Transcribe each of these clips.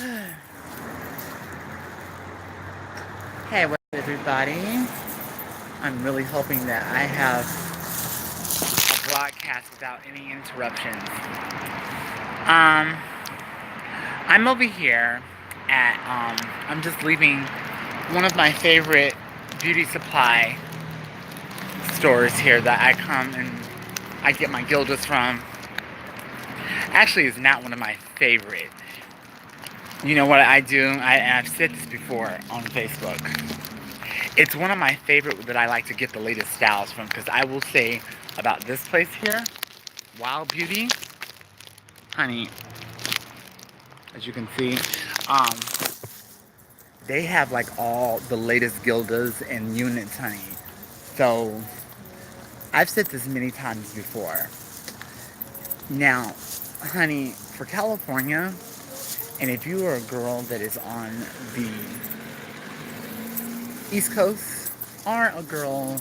Hey, what's up, everybody? I'm really hoping that I have a broadcast without any interruptions. Um, I'm over here at, I'm just leaving one of my favorite beauty supply stores here that I come and I get my Gildas from. Actually, it's not one of my favorite. You know what I do? I've said this before on Facebook. It's one of my favorite that I like to get the latest styles from, because I will say about this place here, Wild Beauty, honey, as you can see, um, they have like all the latest Gildas and units, honey. So I've said this many times before. Now, honey, for California, and if you are a girl that is on the East Coast, or a girl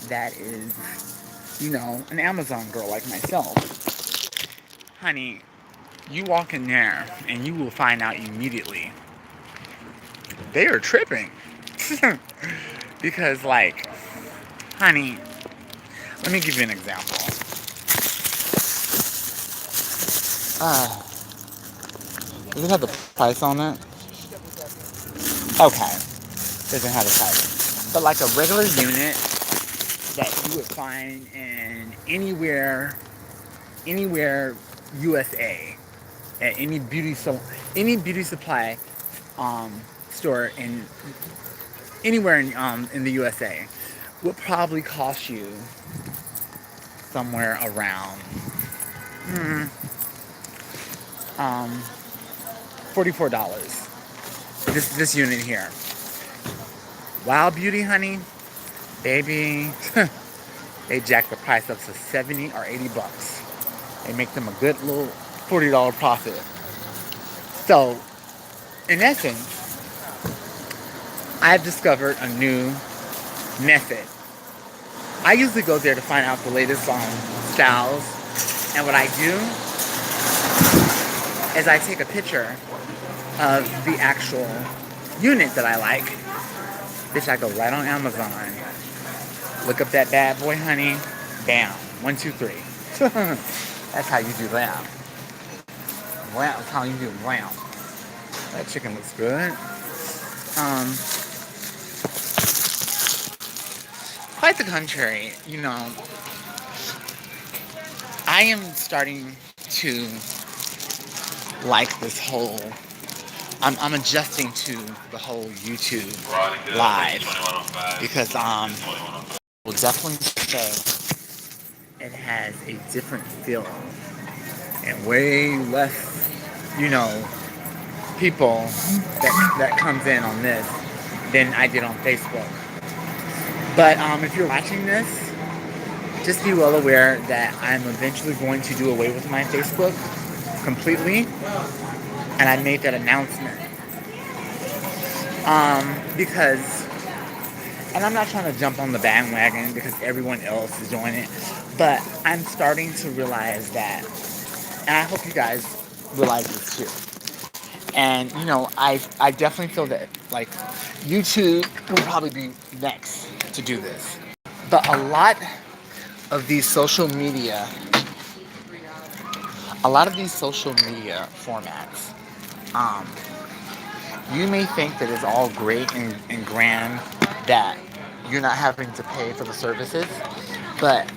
that is, an Amazon girl like myself, honey, you walk in there and you will find out immediately they are tripping. Because, like, honey, let me give you an example. Does it have the price on it? Okay, doesn't have the price. But like a regular unit that you would find in anywhere USA, at any beauty supply store anywhere in the USA, would probably cost you somewhere around $44. This unit here. Wild Beauty, honey, baby, they jack the price up to 70 or 80 bucks. They make them a good little $40 profit. So, in essence, I've discovered a new method. I usually go there to find out the latest styles, and what I do is I take a picture of the actual unit that I like. Bitch, I go right on Amazon, look up that bad boy, honey, bam, 1, 2, 3. That's how you do that. Wow, that's how you do wow. That chicken looks good. Quite the contrary, I am starting to like this whole. I'm adjusting to the whole YouTube live because will definitely say it has a different feel and way less, people that comes in on this than I did on Facebook. But if you're watching this, just be well aware that I'm eventually going to do away with my Facebook completely, and I made that announcement because, and I'm not trying to jump on the bandwagon because everyone else is doing it, but I'm starting to realize that, and I hope you guys realize this too. And I definitely feel that like YouTube will probably be next to do this. But of these social media, a lot of these social media formats, you may think that it's all great and grand that you're not having to pay for the services, but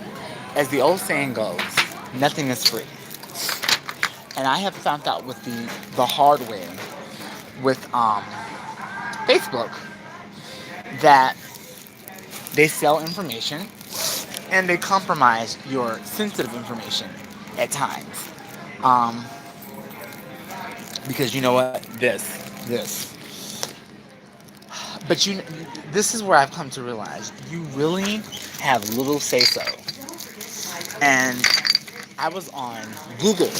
as the old saying goes, nothing is free. And I have found out with the hard way with Facebook that they sell information and they compromise your sensitive information at times. Because you know what? This. But this is where I've come to realize you really have little say so. And I was on Google.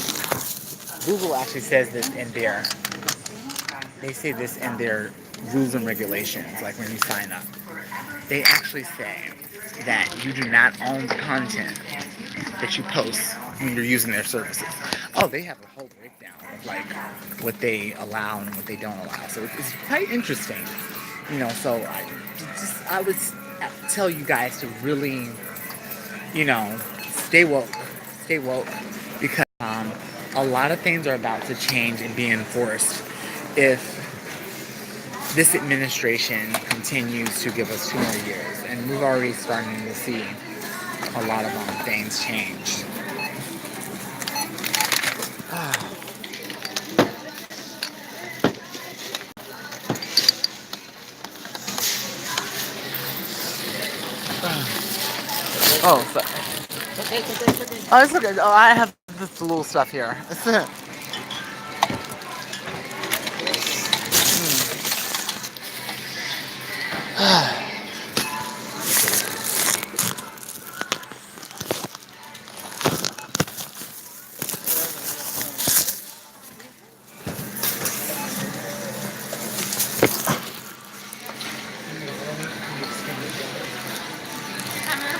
Google actually says this in their. They say this in their rules and regulations, like when you sign up. They actually say that you do not own the content that you post when you're using their services. Oh, they have a whole breakdown of like what they allow and what they don't allow. So it's quite interesting, you know. So I would tell you guys to really, you know, stay woke, because a lot of things are about to change and be enforced if this administration continues to give us 2 more years, and we've already starting to see a lot of things change. Oh, sorry. Oh, it's okay. Oh, I have this little stuff here.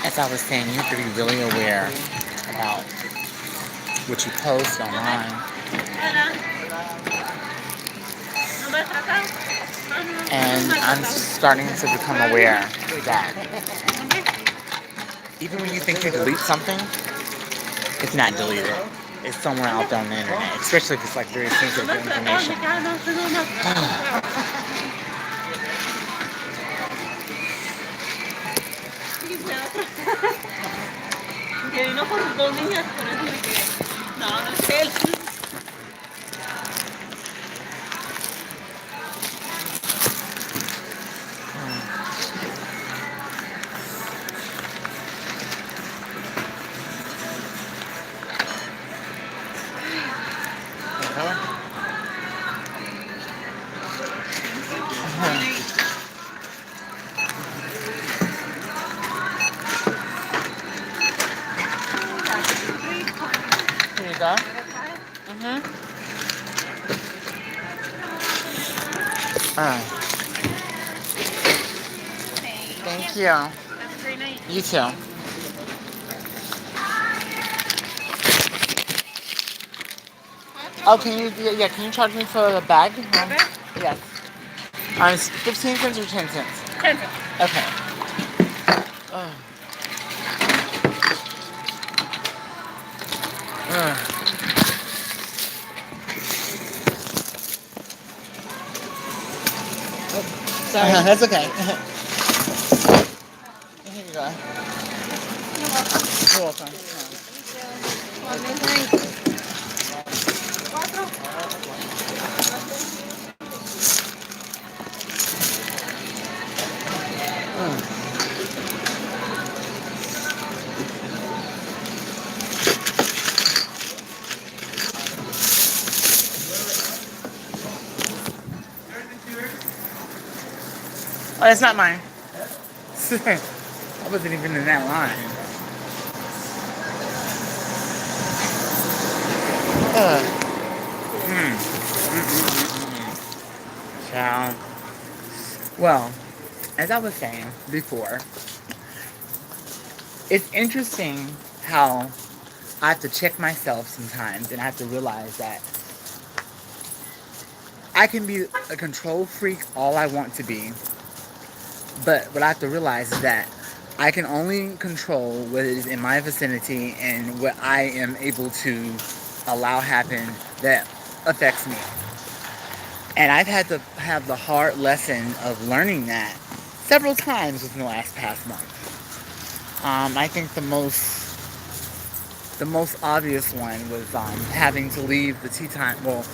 As I was saying, you have to be really aware about what you post online. And I'm starting to become aware that even when you think you delete something, it's not deleted. It's somewhere out there on the internet, especially if it's like very sensitive information. Here you go. Thank you. Have a great night. You too. Oh, can you charge me for the bag? Yes. It's 15 cents or 10 cents? 10 cents. Okay. Sorry. That's okay. Here you go. You're welcome. Oh, that's not mine. I wasn't even in that line. Ciao. Well, as I was saying before, it's interesting how I have to check myself sometimes, and I have to realize that I can be a control freak all I want to be, but what I have to realize is that I can only control what is in my vicinity and what I am able to allow happen that affects me. And I've had to have the hard lesson of learning that several times within the past month. I think the most obvious one was having to leave the tea time. Well,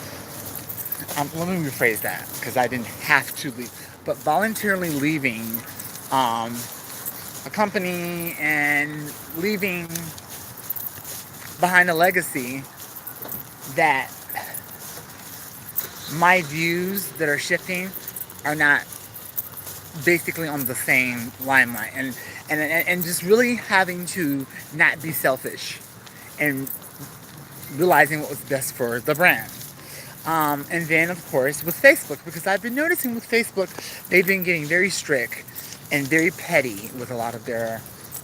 let me rephrase that, because I didn't have to leave, but voluntarily leaving a company and leaving behind a legacy that my views that are shifting are not basically on the same limelight, and just really having to not be selfish and realizing what was best for the brand. And then, of course, with Facebook, because I've been noticing with Facebook, they've been getting very strict and very petty with a lot of their,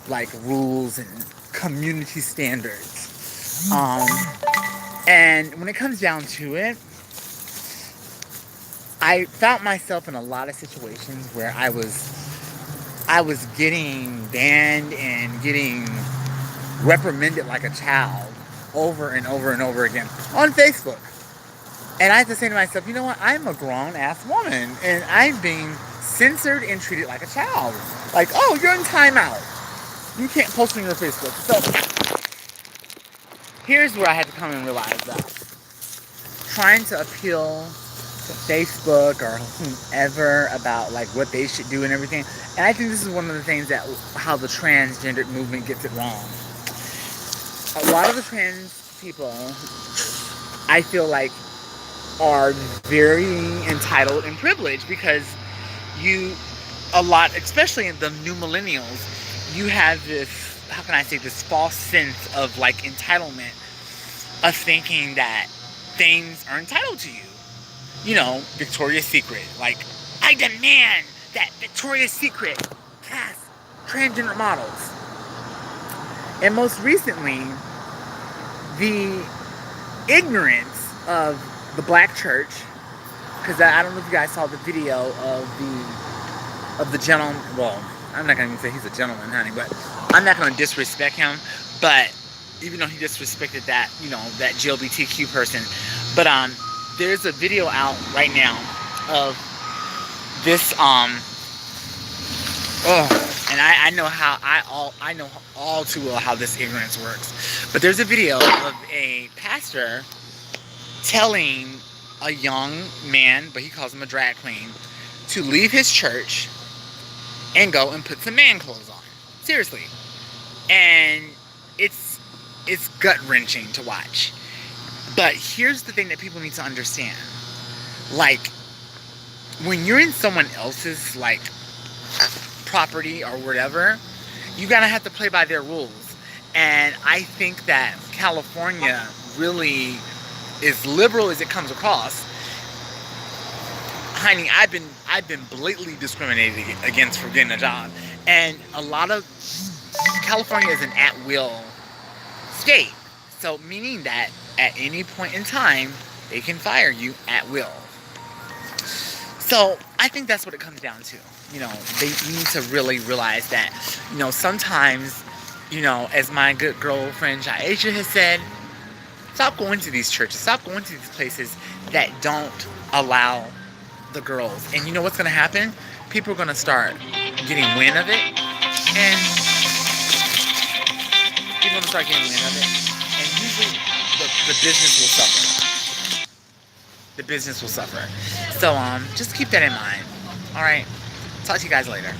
like, rules and community standards. And when it comes down to it, I found myself in a lot of situations where I was getting banned and getting reprimanded like a child over and over and over again on Facebook. And I had to say to myself, you know what? I'm a grown-ass woman, and I'm being censored and treated like a child. Like, oh, you're in timeout. You can't post on your Facebook. So here's where I had to come and realize that trying to appeal to Facebook or whomever about like what they should do and everything. And I think this is one of the things that how the transgendered movement gets it wrong. A lot of the trans people, I feel like, are very entitled and privileged because a lot, especially in the new millennials, you have this, how can I say, this false sense of like entitlement, of thinking that things are entitled to you. You know, Victoria's Secret. Like, I demand that Victoria's Secret cast transgender models. And most recently, the ignorance of the black church, because I don't know if you guys saw the video of the gentleman. Well, I'm not gonna even say he's a gentleman, honey, but I'm not gonna disrespect him. But even though he disrespected that, you know, that GLBTQ person, but there's a video out right now of this and I know how I know all too well how this ignorance works. But there's a video of a pastor telling a young man, but he calls him a drag queen, to leave his church and go and put some man clothes on. Seriously. And it's gut-wrenching to watch. But here's the thing that people need to understand. Like, when you're in someone else's, like, property or whatever, you gotta have to play by their rules. And I think that California really is liberal as it comes across. Honey, I've been blatantly discriminated against for getting a job. And a lot of California is an at-will state. So meaning that at any point in time, they can fire you at will. So I think that's what it comes down to. You know, they need to really realize that, you know, sometimes, you know, as my good girlfriend Jaisha has said, stop going to these churches, stop going to these places that don't allow the girls. And you know what's going to happen? People are going to start getting wind of it, and people are going to start getting wind of it, and usually the business will suffer. The business will suffer. So just keep that in mind. All right. Talk to you guys later.